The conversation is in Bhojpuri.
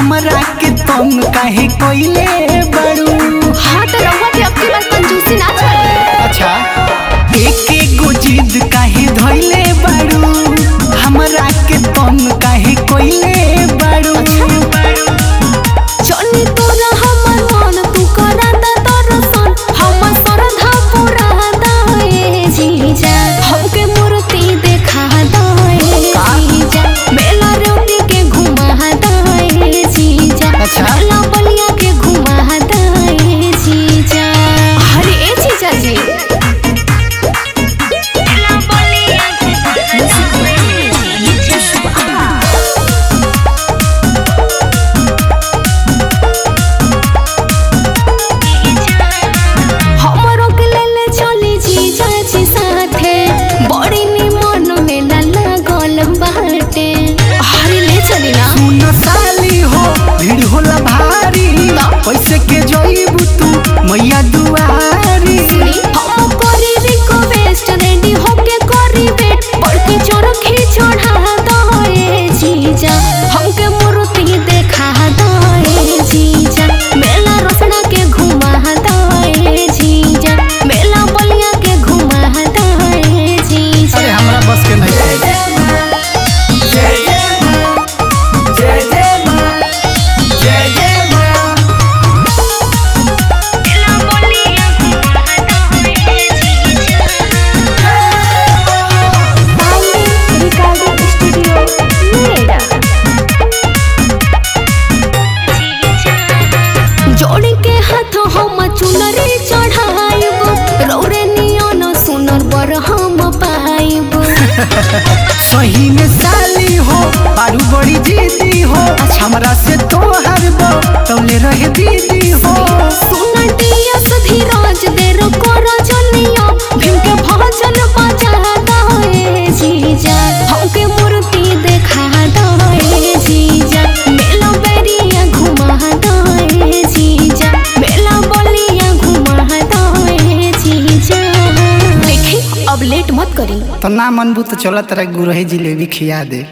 हमरा के तुम काहे कोइले बड़ू। हाँ तो रहुआ के अब की बार कंजूसी ना चली। अच्छा एक गो जिद काहे धइले बड़ू, हमरा के तुम काहे कोइले बड़ू। चली तोरा हमर मन तू कराता दर्शन, हमर श्रद्धा पूरा दाए जीजा। हमके मूर्ति देखा दाए जीजा, मेला रोटी के घुमा दाए जीजा। अच्छा। मेला बलिया के घुमा दाए जीजा। अरे ए जीजा जी हमरो के लेले चली जीजा जी साथे, बड़ी निमन मेला लागल बाटे। अरे ले चली ना। सुन साली हो भीड़ होला भारी, पैसे के जइबू तू मैया दुआरी। हम करी रिक्वेस्ट रेडी होके करी वेट, पड़ के चरखी चढ़ा दए जीजा। हमके मूर्ति देखा दए जीजा, मेला रोसड़ा के घुमा दए जीजा, मेला बलिया के घुमा दए जीजा। अरे हमरा बस के नहीं है। Recording studio Noida. जोड़ी के हाथ हम चुनरी चढ़ाइब, रौरे नियन सुनर बर हम पाइब। सही में साली हो बारू बड़ी जीदी हो, हमरा से तोहर बो तौले रहे दीदी हो। सुनटिया धीरज देर कर जनिया, भीम के भजन बजा दए जीजा। हमके मूर्ति देखा दए जीजा, मेला बेरिया घुमा दए जीजा, मेला बलिया घुमा दए जीजा। देखी अब लेट मत करी। तो ना मनबू तो चला तेरा गुरही जिलेबी खिया दे।